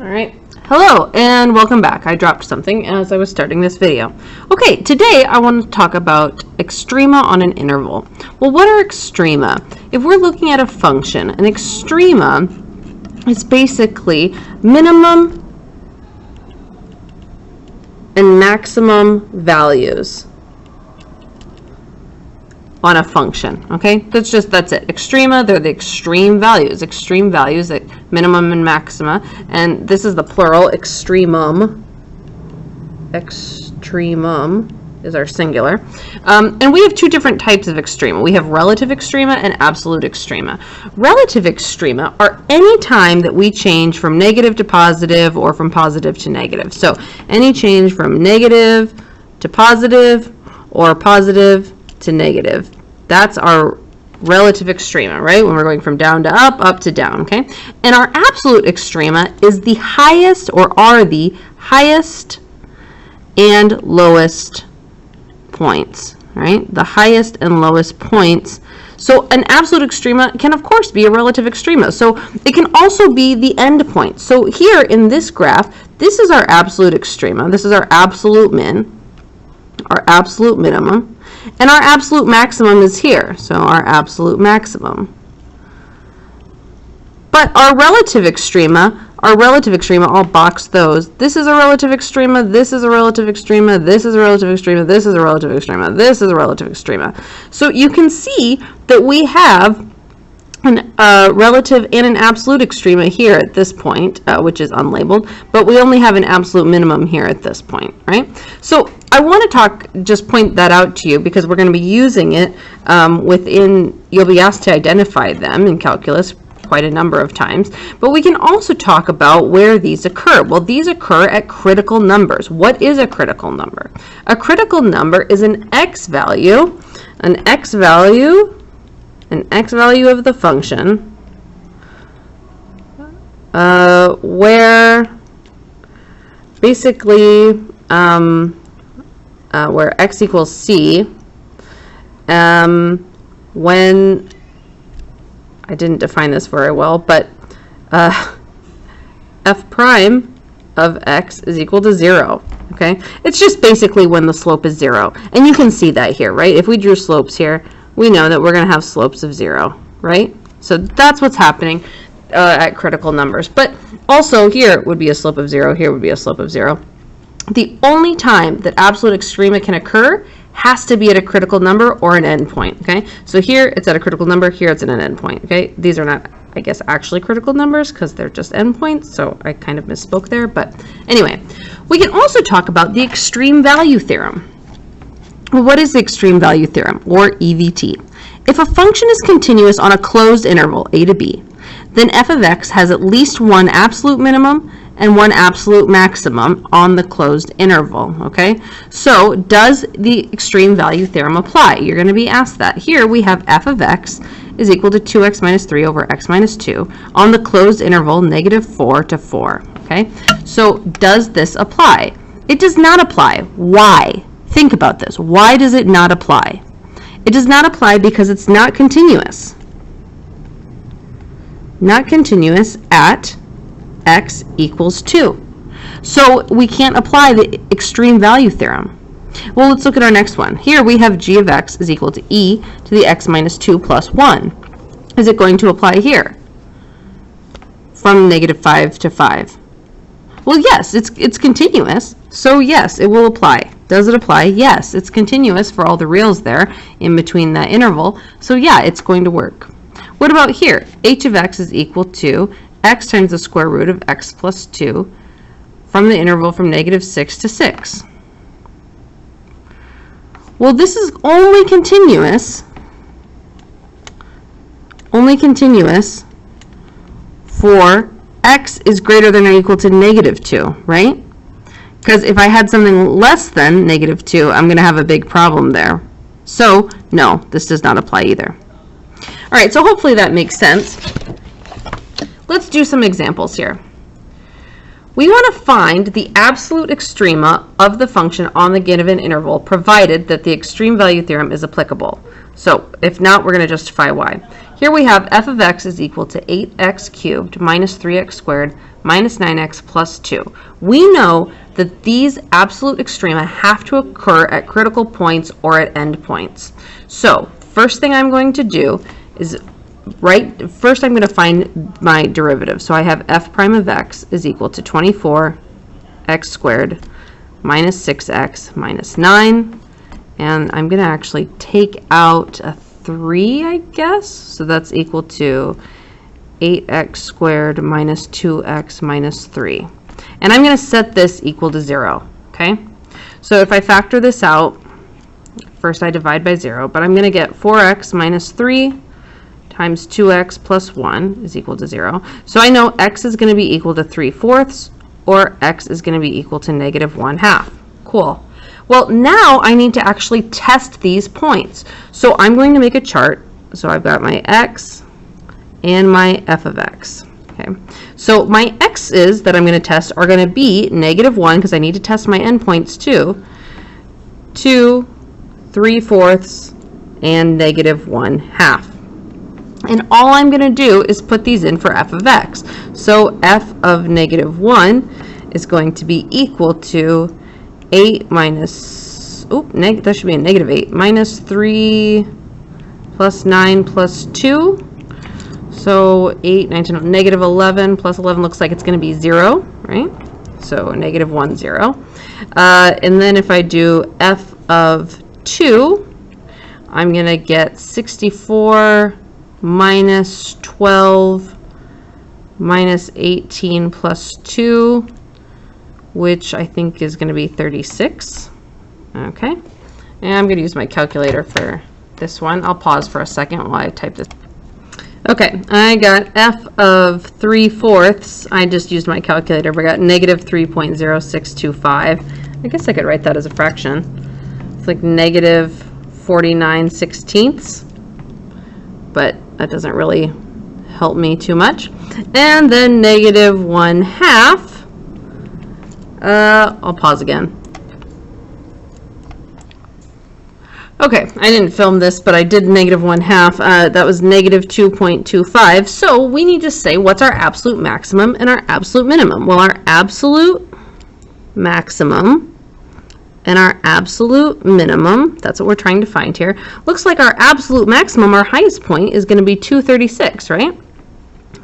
All right. Hello and welcome back. I dropped something as I was starting this video. Okay, today I want to talk about extrema on an interval. Well, what are extrema? If we're looking at a function, an extrema is basically minimum and maximum values on a function. Okay, that's it. Extrema, they're the extreme values at minimum and maxima, and this is the plural. Extremum is our singular, and we have two different types of extrema. We have relative extrema and absolute extrema. Relative extrema are any time that we change from negative to positive or from positive to negative. So any change from negative to positive or positive to negative. That's our relative extrema, right? When we're going from down to up, up to down, okay? And our absolute extrema is the highest, or are the highest and lowest points, right? The highest and lowest points. So an absolute extrema can of course be a relative extrema. So it can also be the end point. So here in this graph, this is our absolute extrema. This is our absolute min, our absolute minimum, and our absolute maximum is here. So our absolute maximum. But our relative extrema, I'll box those. This is a relative extrema, this is a relative extrema, this is a relative extrema, this is a relative extrema, this is a relative extrema. So you can see that we have a relative and an absolute extrema here at this point, which is unlabeled, but we only have an absolute minimum here at this point, right? So I want to just point that out to you because we're going to be using it you'll be asked to identify them in calculus quite a number of times, but we can also talk about where these occur. Well, these occur at critical numbers. What is a critical number? A critical number is an x value of the function where basically where x equals c when I didn't define this very well, but f prime of x is equal to 0. Okay, it's just basically when the slope is 0, and you can see that here, right? If we drew slopes here, we know that we're going to have slopes of 0, right? So that's what's happening at critical numbers. But also here would be a slope of 0, here would be a slope of 0. The only time that absolute extrema can occur has to be at a critical number or an endpoint, okay? So here it's at a critical number, here it's at an endpoint, okay? These are not, I guess, actually critical numbers because they're just endpoints, so I kind of misspoke there. But anyway, we can also talk about the extreme value theorem. Well, what is the extreme value theorem, or EVT? If a function is continuous on a closed interval, a to b, then f of x has at least one absolute minimum and one absolute maximum on the closed interval, okay? So does the extreme value theorem apply? You're going to be asked that. Here we have f of x is equal to 2x minus 3 over x minus 2 on the closed interval -4 to 4, okay? So does this apply? It does not apply. Why? Think about this. Why does it not apply? It does not apply because it's not continuous. Not continuous at x equals 2. So we can't apply the extreme value theorem. Well, let's look at our next one. Here we have g of x is equal to e to the x minus 2 plus 1. Is it going to apply here? From -5 to 5. Well, yes, it's continuous. So yes, it will apply. Does it apply? Yes, it's continuous for all the reals there in between that interval. So yeah, it's going to work. What about here? H of x is equal to x times the square root of x plus 2 from the interval from -6 to 6. Well, this is only continuous for x is greater than or equal to -2, right? Because if I had something less than -2, I'm going to have a big problem there. So no, this does not apply either. All right, so hopefully that makes sense. Let's do some examples here. We want to find the absolute extrema of the function on the given interval, provided that the extreme value theorem is applicable. So if not, we're going to justify why. here we have f of x is equal to 8x cubed minus 3x squared minus 9x plus 2. We know that these absolute extrema have to occur at critical points or at endpoints. So first thing I'm going to do is first I'm going to find my derivative. So I have f prime of x is equal to 24x squared minus 6x minus 9. And I'm going to actually take out a 3, I guess. So that's equal to 8x squared minus 2x minus 3. And I'm going to set this equal to 0, okay? So if I factor this out, first I divide by 0, but I'm going to get 4x minus 3 times 2x plus 1 is equal to 0. So I know x is going to be equal to 3/4, or x is going to be equal to negative 1/2. Cool. Well, now I need to actually test these points. So I'm going to make a chart. So I've got my x and my f of x. Okay. So my x's that I'm going to test are going to be negative 1, because I need to test my endpoints too, 2, 3/4, and negative 1/2. And all I'm going to do is put these in for f of x. So f of negative 1 is going to be equal to 8 minus, that should be a negative 8, minus 3 plus 9 plus 2. So 8, 9, 10, negative 11 plus 11 looks like it's going to be 0, right? So negative 1, 0. And then if I do f of 2, I'm going to get 64 minus 12 minus 18 plus 2, which I think is going to be 36. Okay. And I'm going to use my calculator for this one. I'll pause for a second while I type this. Okay, I got f of 3/4. I just used my calculator, but I got negative 3.0625. I guess I could write that as a fraction. It's like negative 49/16. But that doesn't really help me too much. And then negative 1/2. I'll pause again. Okay, I didn't film this, but I did negative 1/2. That was negative 2.25. So we need to say what's our absolute maximum and our absolute minimum. Well, our absolute maximum and our absolute minimum, that's what we're trying to find here. Looks like our absolute maximum, our highest point, is going to be 236, right?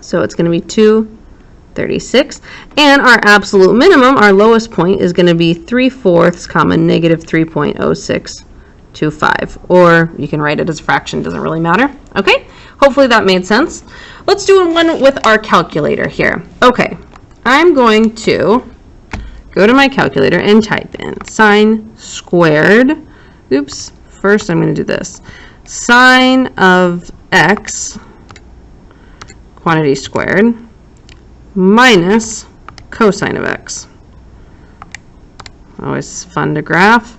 So it's going to be 236. And our absolute minimum, our lowest point, is going to be 3/4 comma negative 3.0625. Or you can write it as a fraction, doesn't really matter. Okay, hopefully that made sense. Let's do one with our calculator here. Okay, I'm going to go to my calculator and type in sine squared. Oops, first I'm going to do this. Sine of x, quantity squared, minus cosine of x. Always fun to graph.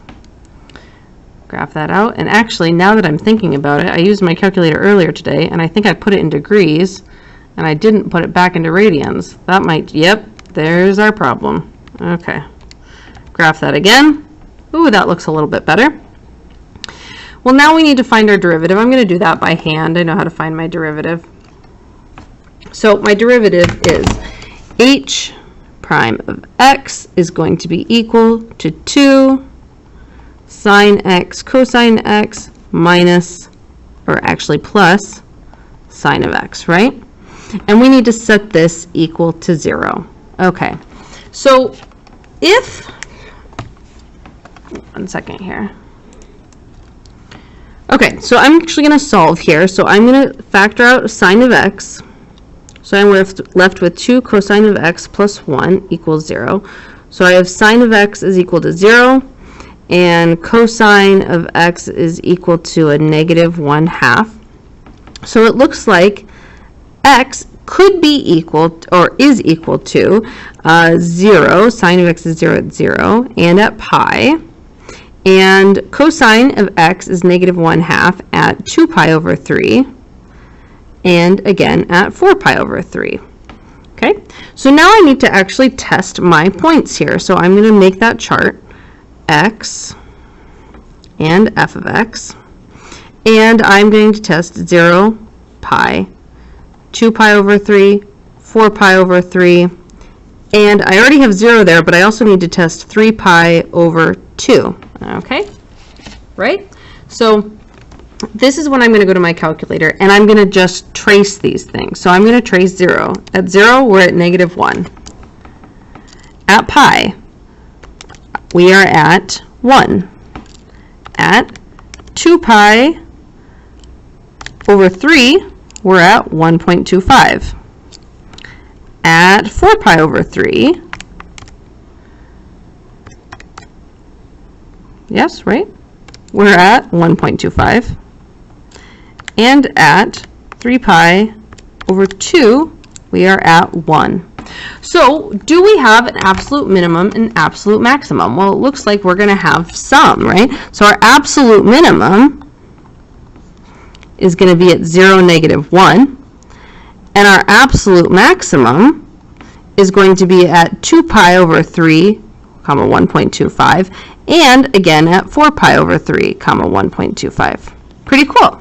Graph that out. And actually, now that I'm thinking about it, I used my calculator earlier today, and I think I put it in degrees, and I didn't put it back into radians. That might, yep, there's our problem. Okay, graph that again. Ooh, that looks a little bit better. Well, now we need to find our derivative. I'm going to do that by hand. I know how to find my derivative. So my derivative is h prime of x is going to be equal to 2 sine x cosine x minus, or actually plus, sine of x, right? And we need to set this equal to 0. Okay, so if, one second here. Okay, so I'm actually going to solve here. So I'm going to factor out sine of x. So I'm left with 2 cosine of x plus 1 equals 0. So I have sine of x is equal to 0, and cosine of x is equal to a negative 1/2. So it looks like x could be equal, or is equal to 0. Sine of x is 0 at 0 and at pi. And cosine of x is negative 1/2 at 2 pi over 3. And again at 4 pi over 3. Okay, so now I need to actually test my points here. So I'm going to make that chart, x and f of x. And I'm going to test 0, pi, 2 pi over 3, 4 pi over 3, and I already have 0 there, but I also need to test 3 pi over 2, okay? Right? So this is when I'm going to go to my calculator, and I'm going to just trace these things. So I'm going to trace 0. At 0, we're at -1. At pi, we are at 1. At 2 pi over 3, we're at 1.25. At 4 pi over 3, yes, right? We're at 1.25. And at 3 pi over 2, we are at 1. So, do we have an absolute minimum and absolute maximum? Well, it looks like we're going to have some, right? So our absolute minimum is going to be at 0, -1. And our absolute maximum is going to be at 2 pi over 3, comma 1.25, and again at 4 pi over 3, comma 1.25. Pretty cool.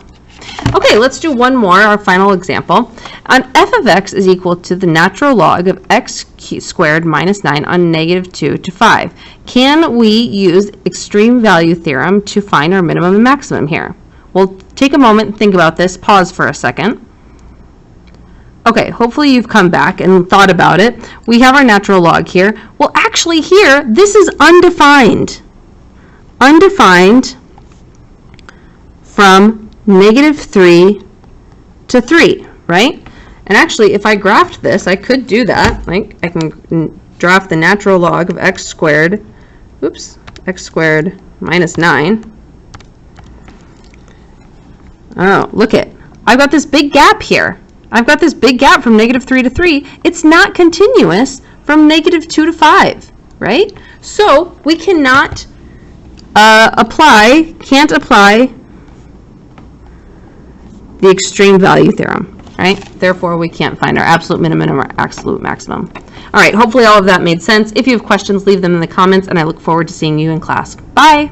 Okay, let's do one more, our final example. F of x is equal to the natural log of x squared minus 9 on -2 to 5. Can we use extreme value theorem to find our minimum and maximum here? Well, take a moment and think about this. Pause for a second. Okay, hopefully you've come back and thought about it. We have our natural log here. Well, actually here, this is undefined. Undefined from -3 to 3, right? And actually, if I graphed this, I could do that. Like, I can graph the natural log of x squared, x squared minus 9. Oh, look it. I've got this big gap here. I've got this big gap from -3 to 3. It's not continuous from -2 to 5, right? So we cannot can't apply the extreme value theorem, right? Therefore, we can't find our absolute minimum or absolute maximum. All right, hopefully all of that made sense. If you have questions, leave them in the comments, and I look forward to seeing you in class. Bye.